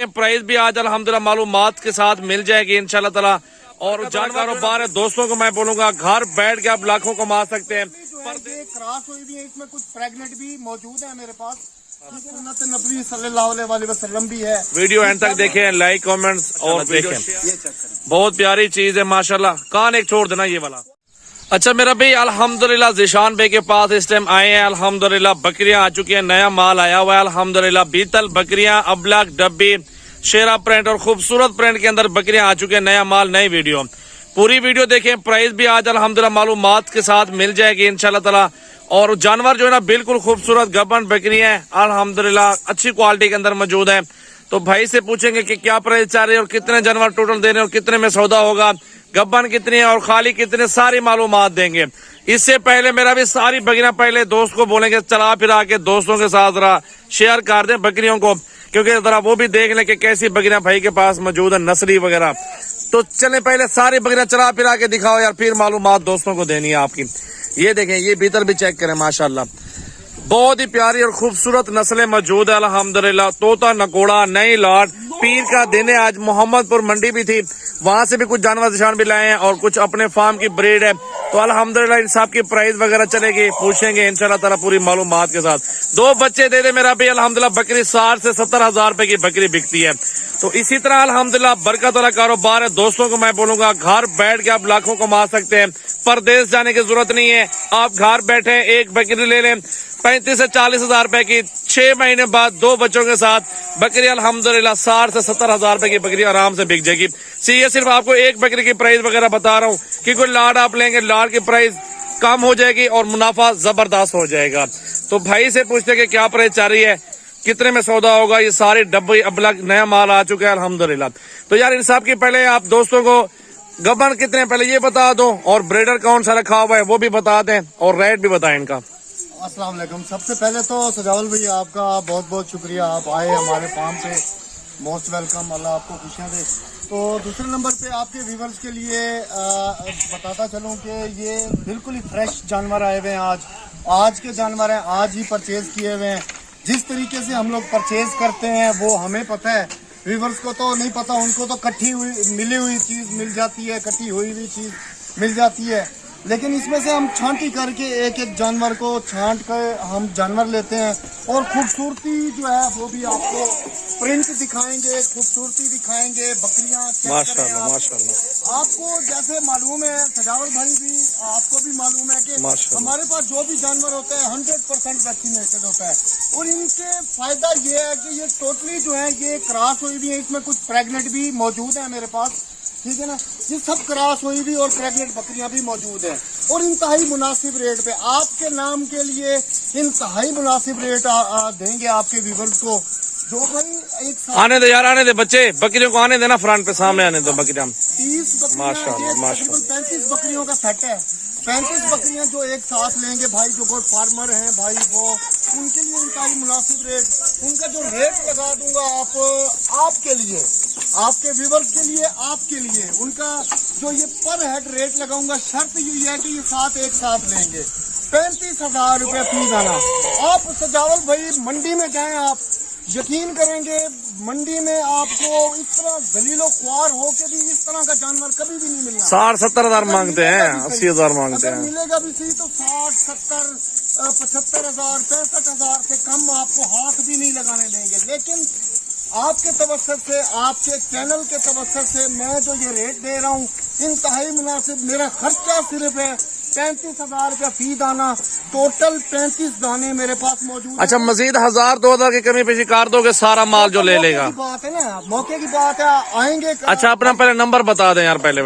Price भी आज अल्हम्दुलिल्लाह मालूमात के साथ मिल जाएगी इंशाल्लाह ताला। और जानकारों बार दोस्तों को मैं बोलूंगा घर बैठ के आप लाखों कमा सकते हैं। पर ये क्रॉस हुई भी है, इसमें कुछ प्रेग्नेंट भी मौजूद है मेरे पास। नबी सल्लल्लाहु अलैहि वसल्लम भी है। वीडियो एंड तक देखें, लाइक कमेंट्स और देखें, बहुत प्यारी चीज है माशाल्लाह। कान एक छोड़ देना ये वाला। अच्छा मेरा भाई अल्हम्दुलिल्लाह ज़ीशान भाई के पास इस टाइम आए हैं। अल्हम्दुलिल्लाह बकरियां आ चुकी हैं, नया माल आया हुआ है अल्हम्दुलिल्लाह। बीतल बकरियां, अबलग, डब्बी, शेरा प्रिंट और खूबसूरत प्रिंट के अंदर बकरियां आ चुकी हैं। नया माल, नई वीडियो, पूरी वीडियो देखें। प्राइस भी आज अल्हम्दुलिल्लाह मालूमात के साथ मिल जाएगी इंशाल्लाह ताला। और जानवर जो है ना बिल्कुल खूबसूरत गब्बन बकरियां हैं अल्हम्दुलिल्लाह, अच्छी क्वालिटी के अंदर मौजूद है। तो भाई से पूछेंगे कि क्या प्राइस चाह रहे हैं और कितने जानवर टोटल दे रहे हैं और कितने में सौदा होगा, गब्बन कितनी है और खाली कितने, सारी मालूमात देंगे। इससे पहले मेरा भी सारी बकरियां पहले दोस्त को बोलेंगे चला फिरा के दोस्तों के साथ जरा शेयर कर दें बकरियों को, क्योंकि जरा वो भी देख लें कि कैसी बकरियां भाई के पास मौजूद है, नस्ली वगैरह। तो चले पहले सारी बकरियां चला फिरा के दिखाओ यार, फिर मालूमात दोस्तों को देनी है आपकी। ये देखें, ये भीतर भी चेक करें माशाल्लाह, बहुत ही प्यारी और खूबसूरत नस्लें मौजूद है अल्हम्दुलिल्लाह। तोता, नकोड़ा, नई लाट, पीर का दिन है आज। मोहम्मदपुर मंडी भी थी, वहां से भी कुछ जानवर निशान भी लाए हैं और कुछ अपने फार्म की ब्रीड है। तो अल्हम्दुलिल्लाह इन सब की प्राइस वगैरह चलेगी, पूछेंगे इंशाल्लाह ताला पूरी मालूमात के साथ। 2 बच्चे दे दे मेरा भी अल्हम्दुलिल्लाह, बकरी 60 से 70 हजार रुपए की बकरी बिकती है। तो इसी तरह अल्हम्दुलिल्लाह बरकत वाला कारोबार है। दोस्तों को मैं बोलूंगा घर बैठ के आप लाखों कमा सकते हैं, परदेश जाने की जरूरत नहीं है। आप घर बैठे एक बकरी ले लें 35 से 40 हजार रुपए की, 6 महीने बाद 2 बच्चों के साथ बकरी अल्हम्दुलिल्लाह 60 से 70 हजार रुपए की बकरी आराम से बिक जाएगी। ये सिर्फ आपको एक बकरी की प्राइस वगैरह बता रहा हूँ कि कोई लाड आप लेंगे, लाड की प्राइस कम हो जाएगी और मुनाफा जबरदस्त हो जाएगा। तो भाई से पूछते कि क्या प्राइस चाह रही है, कितने में सौदा होगा। ये सारे डब्बे अबलग नया माल आ चुका है अल्हम्दुलिल्लाह। तो यार इन सब की पहले आप दोस्तों को गब्बन कितने पहले ये बता दो और ब्रीडर कौन सा रखा हुआ है वो भी बता दें और रेट भी बताएं इनका। अस्सलाम वालेकुम। सबसे पहले तो सजावल भाई आपका बहुत बहुत शुक्रिया, आप आए हमारे फार्म पे, मोस्ट वेलकम, अल्लाह आपको खुशियाँ दे। तो दूसरे नंबर पे आपके व्यूवर्स के लिए बताता चलूँ कि ये बिल्कुल ही फ्रेश जानवर आए हुए हैं। आज के जानवर हैं, आज ही परचेज किए हुए हैं। जिस तरीके से हम लोग परचेज करते हैं वो हमें पता है, व्यूवर्स को तो नहीं पता। उनको तो कट्ठी हुई मिली हुई चीज़ मिल जाती है, कट्टी हुई हुई चीज़ मिल जाती है, लेकिन इसमें से हम छांटी करके एक एक जानवर को छांट कर हम जानवर लेते हैं। और खूबसूरती जो है वो भी आपको प्रिंट दिखाएंगे, खूबसूरती दिखाएंगे, बकरियां माशाल्लाह माशाल्लाह। आपको जैसे मालूम है सजावल भाई भी, आपको भी मालूम है कि हमारे पास जो भी जानवर होता है 100% वैक्सीनेटेड होता है। और इनके फायदा ये है कि ये टोटली जो है ये क्रॉस हुई भी है, इसमें कुछ प्रेग्नेंट भी मौजूद है मेरे पास, ठीक है ना। ये सब क्रॉस हुई भी और प्रेग्नेंट बकरियां भी मौजूद हैं और इंतहाई मुनासिब रेट पे आपके नाम के लिए इंतहाई मुनासिब रेट देंगे आपके व्यूवर्स को। जो भाई एक आने दे यार, आने दे बच्चे, बकरियों को आने देना, फ्रंट पे सामने आने दो बकरियां। 30 माशाल्लाह माशाल्लाह 35 बकरियों का सेट है। 35 बकरियां जो एक साथ लेंगे भाई, जो कोई फार्मर हैं भाई वो उनके लिए इंतहाई मुनासिब रेट, उनका जो रेट लगा दूंगा आपके लिए, आपके व्यूवर्स के लिए, आपके लिए उनका जो ये पर हेड रेट लगाऊंगा। शर्त ये है कि ये एक साथ लेंगे 35 हजार रुपये फीस आना। आप सजावल भाई मंडी में जाएं, आप यकीन करेंगे मंडी में आपको इस तरह दलीलो ख्वार हो के भी इस तरह का जानवर कभी भी नहीं मिलना। 60-70 हजार मांगते हैं, 80 हजार मांगते हैं। मिलेगा भी सही तो 60, 70, 75 हजार, 65 हजार से कम आपको हाथ भी नहीं लगाने देंगे। लेकिन आपके तवज्जो से, आपके चैनल के तवज्जो से मैं जो ये रेट दे रहा हूँ इंतहाई मुनासिब। मेरा खर्चा सिर्फ है 35 हजार रुपया फी दाना, टोटल 35 दाने मेरे पास मौजूद। अच्छा, मजीद 1000-2000 की कमी पेशी कर दोगे सारा माल जो ले लेगा? बात है ना, मौके की बात है, आएंगे। अच्छा अपना पहले नंबर बता दें यार पहले।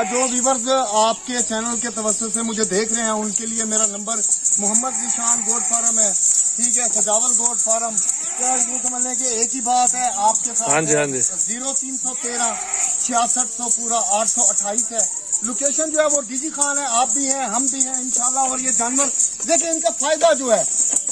जो व्यूवर्स आपके चैनल के तवज्जो से मुझे देख रहे हैं उनके लिए मेरा number Mohammad Zeeshan goat farm है, ठीक है, सजावल गोट फार्म। क्या यूँ समझ लें कि एक ही बात है आपके साथ। हाँ जी हाँ जी। 0313 6600 पूरा 828 है। लोकेशन जो है वो डीजी खान है, आप भी हैं, हम भी हैं इंशाल्लाह। और ये जानवर देखिए, इनका फायदा जो है,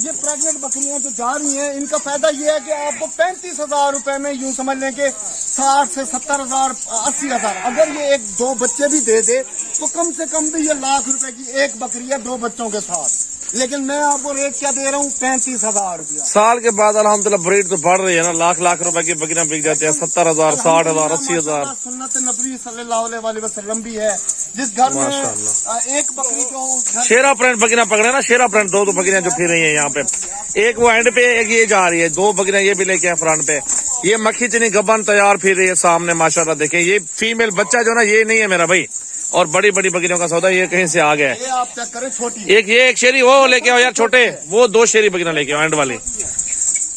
ये प्रेग्नेंट बकरियां जो जा रही हैं इनका फायदा ये है कि आपको 35 हजार रुपए में यूं समझ लें कि 60 से 70 हजार, 80 हजार, अगर ये 1-2 बच्चे भी दे दे तो कम से कम भी ये लाख रुपए की एक बकरी है 2 बच्चों के साथ। लेकिन मैं आपको रेट क्या दे रहा हूँ, 35,000 रुपया। साल के बाद अल्हम्दुलिल्लाह ब्रीड तो बढ़ रही है ना, लाख लाख रुपए की बकरियां बिक जाती है, 70,000, 60,000, 80,000। सुन्नत नबी सल्लल्लाहु अलैहि वसल्लम भी है, जिस घर में एक बकरी को शेरा प्रिंट बकरियां पकड़े ना, शेरा प्रिंट दो बकरियां जो फिर रही है यहाँ पे, एक वो एंड पे, एक ये जा रही है, 2 बकरियां ये भी लेके आए फ्रंट पे। ये मक्खी चनी गबन तैयार फिर रही है सामने माशाल्लाह। देखें ये फीमेल बच्चा जो ना ये नहीं है मेरा भाई, और बड़ी बड़ी बकरियों का सौदा ये कहीं से आ गया है। ये आप चेक करें, छोटी एक ये एक शेरी वो लेके आओ यार छोटे, वो 2 शेरी बकरियां लेके आओ एंड वाली।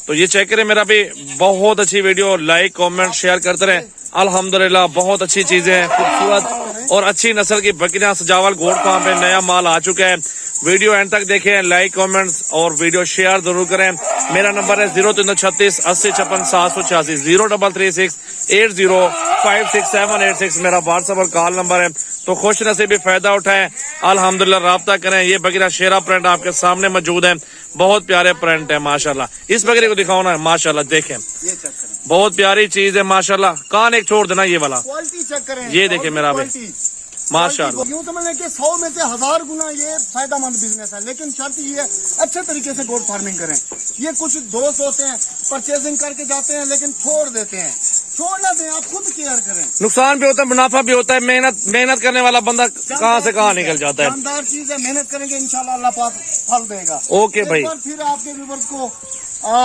तो ये चेक करें मेरा भी, बहुत अच्छी वीडियो, लाइक कमेंट शेयर करते रहे। अल्हम्दुलिल्लाह बहुत अच्छी चीजें हैं, खूबसूरत और अच्छी नस्ल की बकरियां सजावल गोट फार्म पे नया माल आ चुका है। वीडियो एंड तक देखें, लाइक कमेंट्स और वीडियो शेयर जरूर करें। मेरा नंबर है 0336 80 56 786, 0336 80 56786 मेरा व्हाट्सएप और कॉल नंबर है। तो खुश नसीबी फायदा उठाएं, अल्हम्दुलिल्लाह राब्ता करें। ये बकरा शेरा प्रिंट आपके सामने मौजूद है, बहुत प्यारे प्रिंट है माशाल्लाह। इस बकरे को दिखाओ ना माशाल्लाह, देखें ये चेक करें, बहुत प्यारी चीज है माशाल्लाह। कान एक छोड़ देना ये वाला, क्वालिटी चेक करें, ये देखें मेरा भाई माशाल्लाह। यूँ समझ लें कि 100 में से 1000 गुना ये फायदेमंद बिजनेस है, लेकिन शर्त ये है अच्छे तरीके से गोट फार्मिंग करें। ये कुछ दोस्त होते हैं परचेजिंग करके जाते हैं लेकिन छोड़ देते हैं, छोड़ना दें, आप खुद केयर करें। नुकसान भी होता है, मुनाफा भी होता है, मेहनत करने वाला बंदा कहाँ से कहाँ निकल जाता है। शानदार चीज है, मेहनत करेंगे इंशाल्लाह अल्लाह पाक फल देगा। ओके भाई, एक बार फिर आपके व्यूअर्स को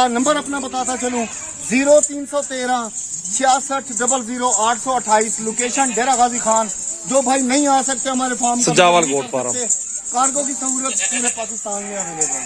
नंबर अपना बताता चलूं, 0313 66 00 828, लोकेशन डेरा गाजी खान। जो भाई नहीं आ सकते हमारे फार्म सजावल गोट फार्म, कार्गो की सहूलत पूरे पाकिस्तान में अवेलेबल है।